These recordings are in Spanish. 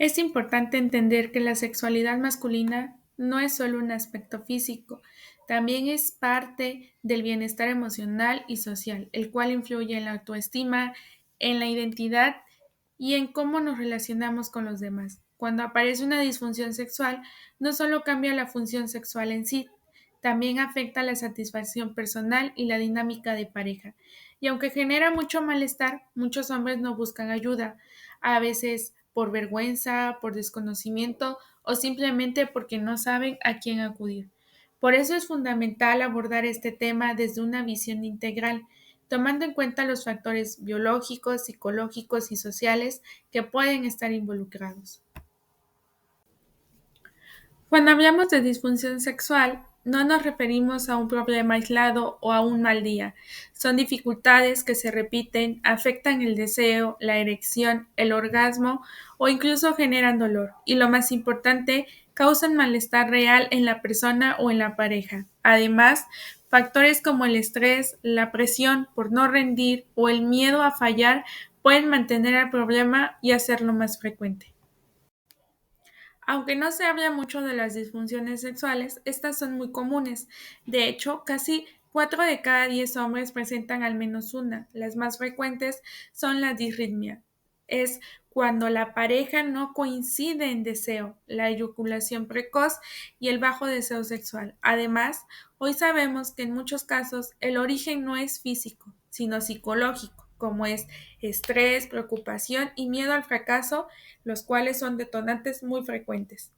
Es importante entender que la sexualidad masculina no es solo un aspecto físico, también es parte del bienestar emocional y social, el cual influye en la autoestima, en la identidad y en cómo nos relacionamos con los demás. Cuando aparece una disfunción sexual, no solo cambia la función sexual en sí, también afecta la satisfacción personal y la dinámica de pareja. Y aunque genera mucho malestar, muchos hombres no buscan ayuda, a veces por vergüenza, por desconocimiento o simplemente porque no saben a quién acudir. Por eso es fundamental abordar este tema desde una visión integral, tomando en cuenta los factores biológicos, psicológicos y sociales que pueden estar involucrados. Cuando hablamos de disfunción sexual, no nos referimos a un problema aislado o a un mal día. Son dificultades que se repiten, afectan el deseo, la erección, el orgasmo o incluso generan dolor. Y lo más importante, causan malestar real en la persona o en la pareja. Además, factores como el estrés, la presión por no rendir o el miedo a fallar pueden mantener el problema y hacerlo más frecuente. Aunque no se habla mucho de las disfunciones sexuales, estas son muy comunes. De hecho, casi 4 de cada 10 hombres presentan al menos una. Las más frecuentes son la disritmia. Es cuando la pareja no coincide en deseo, la eyaculación precoz y el bajo deseo sexual. Además, hoy sabemos que en muchos casos el origen no es físico, sino psicológico, como es estrés, preocupación y miedo al fracaso, los cuales son detonantes muy frecuentes.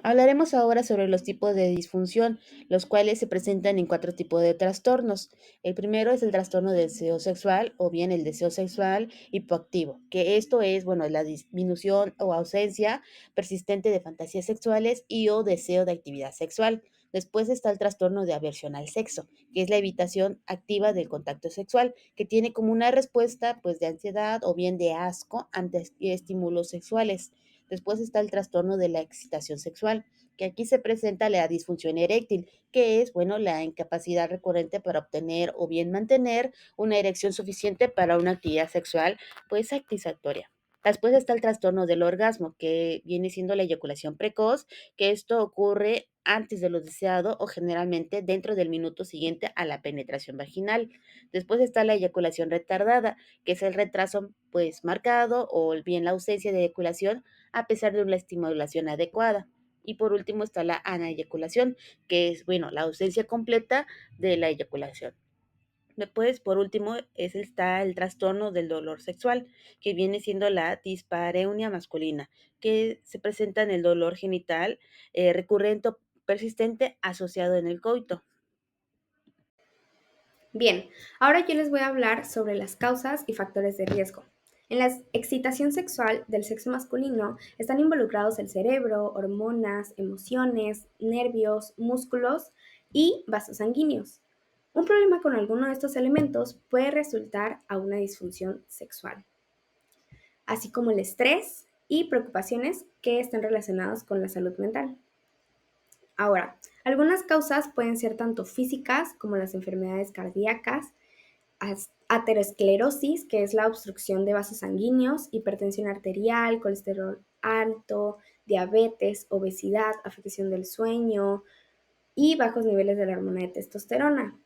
Hablaremos ahora sobre los tipos de disfunción, los cuales se presentan en cuatro tipos de trastornos. El primero es el trastorno del deseo sexual o bien el deseo sexual hipoactivo, que esto es, bueno, la disminución o ausencia persistente de fantasías sexuales y o deseo de actividad sexual. Después está el trastorno de aversión al sexo, que es la evitación activa del contacto sexual, que tiene como una respuesta pues de ansiedad o bien de asco ante estímulos sexuales. Después está el trastorno de la excitación sexual, que aquí se presenta la disfunción eréctil, que es, bueno, la incapacidad recurrente para obtener o bien mantener una erección suficiente para una actividad sexual, pues satisfactoria. Después está el trastorno del orgasmo, que viene siendo la eyaculación precoz, que esto ocurre antes de lo deseado o generalmente dentro del minuto siguiente a la penetración vaginal. Después está la eyaculación retardada, que es el retraso pues marcado o bien la ausencia de eyaculación a pesar de una estimulación adecuada. Y por último está la anayaculación, que es, bueno, la ausencia completa de la eyaculación. Después, por último, está el trastorno del dolor sexual, que viene siendo la dispareunia masculina, que se presenta en el dolor genital recurrente o persistente asociado en el coito. Bien, ahora yo les voy a hablar sobre las causas y factores de riesgo. En la excitación sexual del sexo masculino están involucrados el cerebro, hormonas, emociones, nervios, músculos y vasos sanguíneos. Un problema con alguno de estos elementos puede resultar a una disfunción sexual, así como el estrés y preocupaciones que están relacionados con la salud mental. Ahora, algunas causas pueden ser tanto físicas como las enfermedades cardíacas, aterosclerosis, que es la obstrucción de vasos sanguíneos, hipertensión arterial, colesterol alto, diabetes, obesidad, afectación del sueño y bajos niveles de la hormona de testosterona.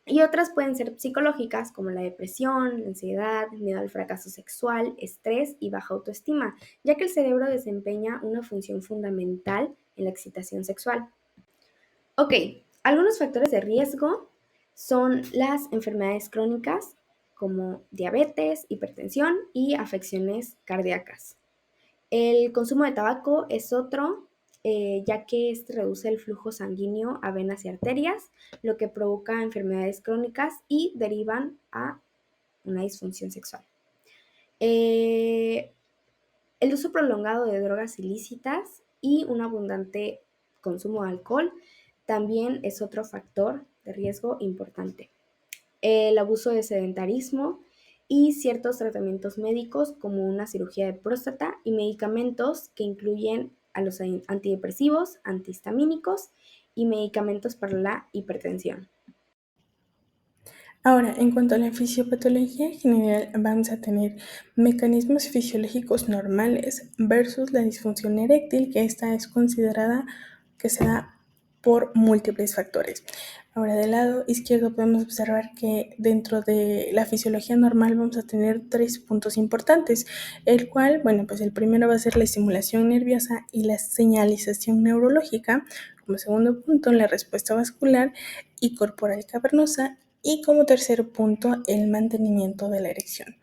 Y otras pueden ser psicológicas, como la depresión, la ansiedad, miedo al fracaso sexual, estrés y baja autoestima, ya que el cerebro desempeña una función fundamental en la excitación sexual. Ok, algunos factores de riesgo son las enfermedades crónicas como diabetes, hipertensión y afecciones cardíacas. El consumo de tabaco es otro, ya que este reduce el flujo sanguíneo a venas y arterias, lo que provoca enfermedades crónicas y derivan a una disfunción sexual. Eh, el uso prolongado de drogas ilícitas y un abundante consumo de alcohol también es otro factor de riesgo importante. El abuso de sedentarismo y ciertos tratamientos médicos como una cirugía de próstata y medicamentos que incluyen a los antidepresivos, antihistamínicos y medicamentos para la hipertensión. Ahora, en cuanto a la fisiopatología general, vamos a tener mecanismos fisiológicos normales versus la disfunción eréctil, que esta es considerada que se da por múltiples factores. Ahora, del lado izquierdo podemos observar que dentro de la fisiología normal vamos a tener 3 puntos importantes, el cual, bueno, pues el primero va a ser la estimulación nerviosa y la señalización neurológica. Como segundo punto, la respuesta vascular y corporal cavernosa. Y como tercer punto, el mantenimiento de la erección.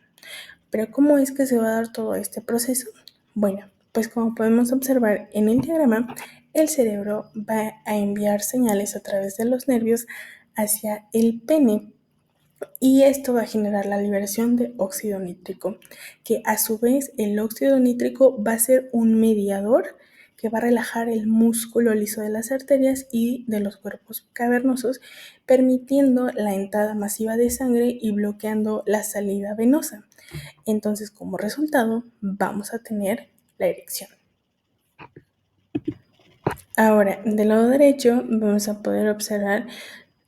Pero ¿cómo es que se va a dar todo este proceso? Bueno, pues como podemos observar en el diagrama, el cerebro va a enviar señales a través de los nervios hacia el pene y esto va a generar la liberación de óxido nítrico, que a su vez el óxido nítrico va a ser un mediador que va a relajar el músculo liso de las arterias y de los cuerpos cavernosos, permitiendo la entrada masiva de sangre y bloqueando la salida venosa. Entonces, como resultado, vamos a tener la erección. Ahora, del lado derecho vamos a poder observar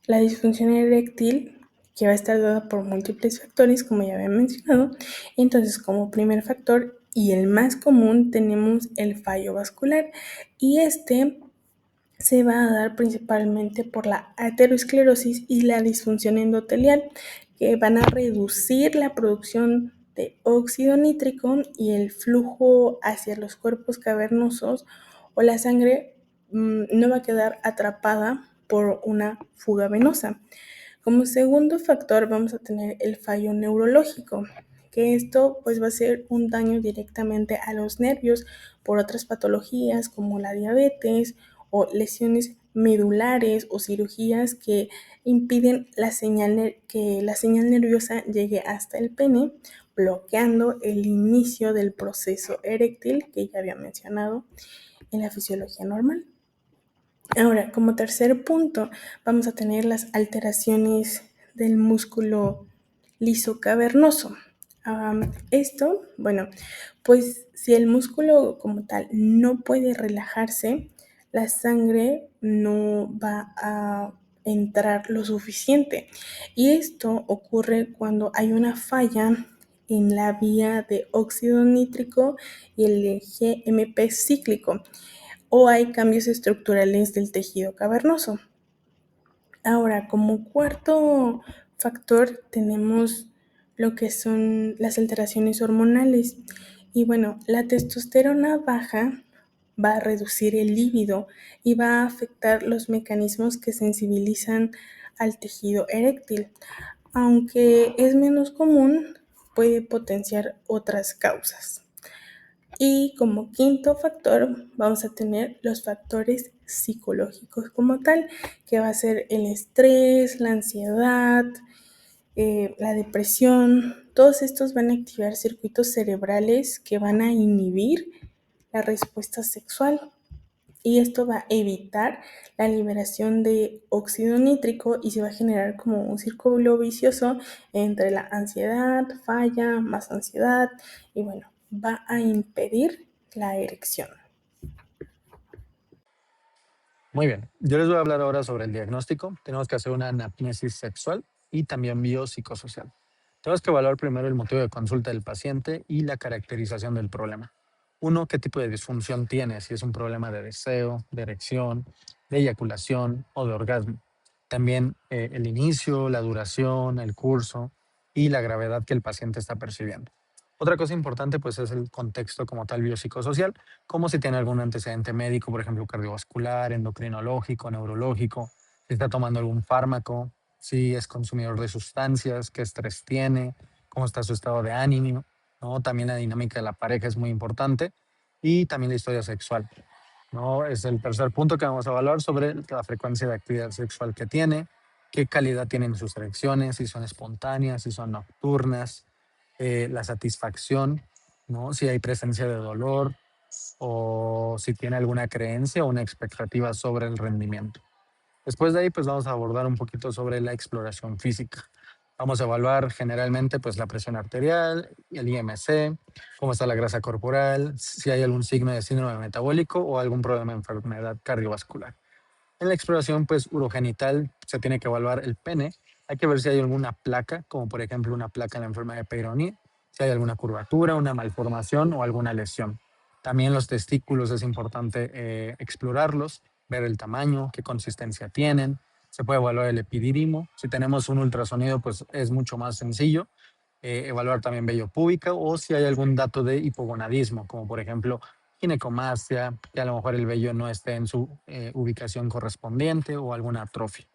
la disfunción eréctil, que va a estar dada por múltiples factores, como ya había mencionado. Entonces, como primer factor y el más común tenemos el fallo vascular, y este se va a dar principalmente por la aterosclerosis y la disfunción endotelial, que van a reducir la producción de óxido nítrico y el flujo hacia los cuerpos cavernosos, o la sangre no va a quedar atrapada por una fuga venosa. Como segundo factor vamos a tener el fallo neurológico, que esto pues va a ser un daño directamente a los nervios por otras patologías como la diabetes o lesiones medulares o cirugías que impiden que la señal nerviosa llegue hasta el pene, bloqueando el inicio del proceso eréctil que ya había mencionado en la fisiología normal. Ahora, como tercer punto, vamos a tener las alteraciones del músculo liso cavernoso. Esto, bueno, pues si el músculo como tal no puede relajarse, la sangre no va a entrar lo suficiente. Y esto ocurre cuando hay una falla en la vía de óxido nítrico y el GMP cíclico, o hay cambios estructurales del tejido cavernoso. Ahora, como cuarto factor tenemos lo que son las alteraciones hormonales. Y bueno, la testosterona baja va a reducir el líbido y va a afectar los mecanismos que sensibilizan al tejido eréctil. Aunque es menos común, puede potenciar otras causas. Y como quinto factor vamos a tener los factores psicológicos como tal, que va a ser el estrés, la ansiedad, la depresión. Todos estos van a activar circuitos cerebrales que van a inhibir la respuesta sexual. Y esto va a evitar la liberación de óxido nítrico y se va a generar como un círculo vicioso entre la ansiedad, falla, más ansiedad y bueno, va a impedir la erección. Muy bien, yo les voy a hablar ahora sobre el diagnóstico. Tenemos que hacer una anamnesis sexual y también biopsicosocial. Tenemos que evaluar primero el motivo de consulta del paciente y la caracterización del problema. Uno, qué tipo de disfunción tiene, si es un problema de deseo, de erección, de eyaculación o de orgasmo. También el inicio, la duración, el curso y la gravedad que el paciente está percibiendo. Otra cosa importante pues es el contexto como tal biopsicosocial, como si tiene algún antecedente médico, por ejemplo, cardiovascular, endocrinológico, neurológico, si está tomando algún fármaco, si es consumidor de sustancias, qué estrés tiene, cómo está su estado de ánimo, ¿no? También la dinámica de la pareja es muy importante y también la historia sexual, ¿no? Es el tercer punto que vamos a evaluar sobre la frecuencia de actividad sexual que tiene, qué calidad tienen sus erecciones, si son espontáneas, si son nocturnas, la satisfacción, ¿no? Si hay presencia de dolor o si tiene alguna creencia o una expectativa sobre el rendimiento. Después de ahí, pues vamos a abordar un poquito sobre la exploración física. Vamos a evaluar generalmente pues la presión arterial, el IMC, cómo está la grasa corporal, si hay algún signo de síndrome metabólico o algún problema de enfermedad cardiovascular. En la exploración pues urogenital se tiene que evaluar el pene Hay que ver si hay alguna placa, como por ejemplo una placa en la enfermedad de Peyronie, si hay alguna curvatura, una malformación o alguna lesión. También los testículos es importante explorarlos, ver el tamaño, qué consistencia tienen. Se puede evaluar el epidídimo. Si tenemos un ultrasonido, pues es mucho más sencillo. Evaluar también vello púbico o si hay algún dato de hipogonadismo, como por ejemplo ginecomastia, que a lo mejor el vello no esté en su ubicación correspondiente o alguna atrofia.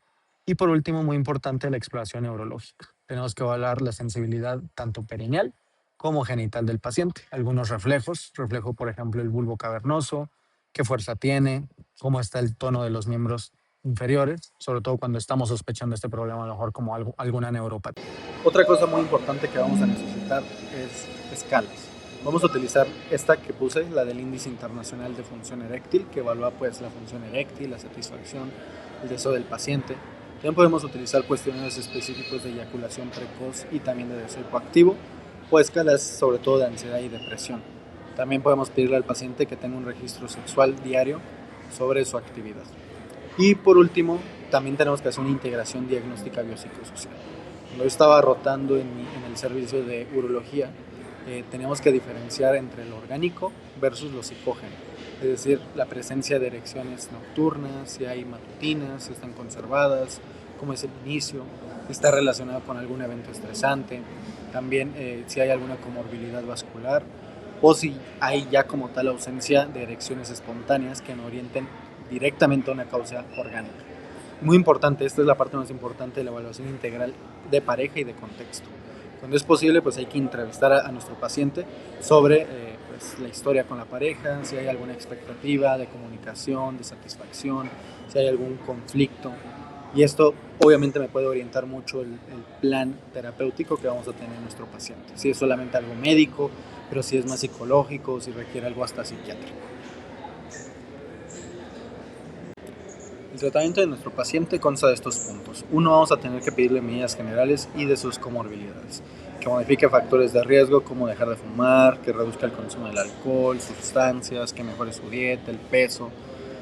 Y por último, muy importante, la exploración neurológica. Tenemos que evaluar la sensibilidad tanto perineal como genital del paciente. Algunos reflejos, reflejo por ejemplo el bulbo cavernoso, qué fuerza tiene, cómo está el tono de los miembros inferiores, sobre todo cuando estamos sospechando este problema, a lo mejor como alguna neuropatía. Otra cosa muy importante que vamos a necesitar es escalas. Vamos a utilizar esta que puse, la del Índice Internacional de Función Eréctil, que evalúa pues la función eréctil, la satisfacción, el deseo del paciente. También podemos utilizar cuestionarios específicos de eyaculación precoz y también de deseo hipoactivo, o escalas sobre todo de ansiedad y depresión. También podemos pedirle al paciente que tenga un registro sexual diario sobre su actividad. Y por último, también tenemos que hacer una integración diagnóstica biopsicosocial. Cuando yo estaba rotando en el servicio de urología, tenemos que diferenciar entre lo orgánico versus lo psicógeno. Es decir, la presencia de erecciones nocturnas, si hay matutinas, si están conservadas, cómo es el inicio, si está relacionado con algún evento estresante, también si hay alguna comorbilidad vascular o si hay ya como tal ausencia de erecciones espontáneas que no orienten directamente a una causa orgánica. Muy importante, esta es la parte más importante de la evaluación integral de pareja y de contexto. Cuando es posible, pues hay que entrevistar a nuestro paciente sobre pues, la historia con la pareja, si hay alguna expectativa de comunicación, de satisfacción, si hay algún conflicto. Y esto obviamente me puede orientar mucho el plan terapéutico que vamos a tener en nuestro paciente. Si es solamente algo médico, pero si es más psicológico, si requiere algo hasta psiquiátrico. El tratamiento de nuestro paciente consta de estos puntos. Uno, vamos a tener que pedirle medidas generales y de sus comorbilidades, que modifique factores de riesgo como dejar de fumar, que reduzca el consumo del alcohol, sustancias, que mejore su dieta, el peso,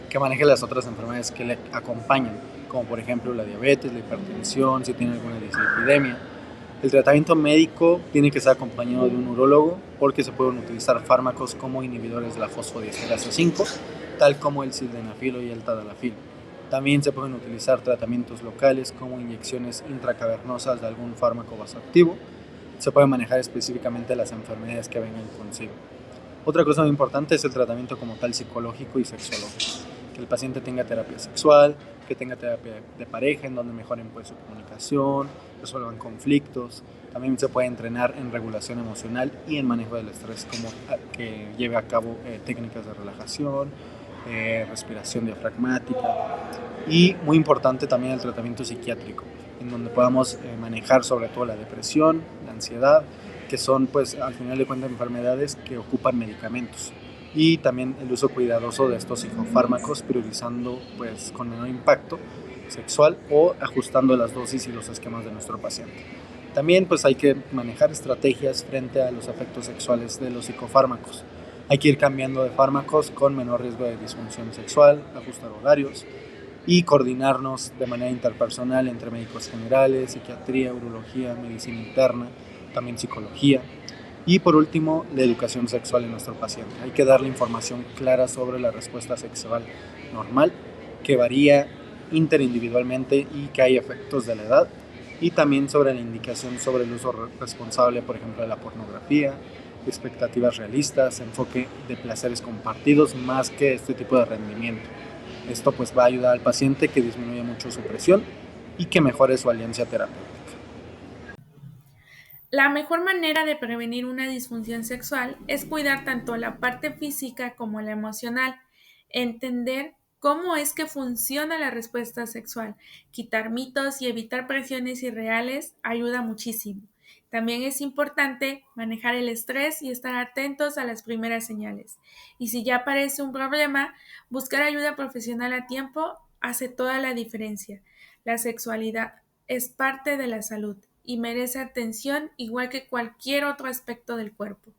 que maneje las otras enfermedades que le acompañan, como por ejemplo la diabetes, la hipertensión, si tiene alguna dislipidemia. El tratamiento médico tiene que estar acompañado de un urólogo porque se pueden utilizar fármacos como inhibidores de la fosfodiesterasa 5, tal como el sildenafil y el tadalafil. También se pueden utilizar tratamientos locales como inyecciones intracavernosas de algún fármaco vasoactivo. Se puede manejar específicamente las enfermedades que vengan consigo. Otra cosa muy importante es el tratamiento como tal psicológico y sexológico. Que el paciente tenga terapia sexual, que tenga terapia de pareja en donde mejoren pues, su comunicación, resuelvan conflictos. También se puede entrenar en regulación emocional y en manejo del estrés, como que lleve a cabo técnicas de relajación, respiración diafragmática y muy importante también el tratamiento psiquiátrico, en donde podamos manejar sobre todo la depresión, la ansiedad, que son pues al final de cuentas enfermedades que ocupan medicamentos y también el uso cuidadoso de estos psicofármacos priorizando pues con menor impacto sexual o ajustando las dosis y los esquemas de nuestro paciente. También pues hay que manejar estrategias frente a los efectos sexuales de los psicofármacos. Hay que ir cambiando de fármacos con menor riesgo de disfunción sexual, ajustar horarios y coordinarnos de manera interpersonal entre médicos generales, psiquiatría, urología, medicina interna, también psicología. Y por último, la educación sexual en nuestro paciente. Hay que darle información clara sobre la respuesta sexual normal, que varía interindividualmente y que hay efectos de la edad, y también sobre la indicación sobre el uso responsable, por ejemplo, de la pornografía, expectativas realistas, enfoque de placeres compartidos más que este tipo de rendimiento. Esto pues va a ayudar al paciente que disminuya mucho su presión y que mejore su alianza terapéutica. La mejor manera de prevenir una disfunción sexual es cuidar tanto la parte física como la emocional, entender cómo es que funciona la respuesta sexual, quitar mitos y evitar presiones irreales ayuda muchísimo. También es importante manejar el estrés y estar atentos a las primeras señales. Y si ya aparece un problema, buscar ayuda profesional a tiempo hace toda la diferencia. La sexualidad es parte de la salud y merece atención igual que cualquier otro aspecto del cuerpo.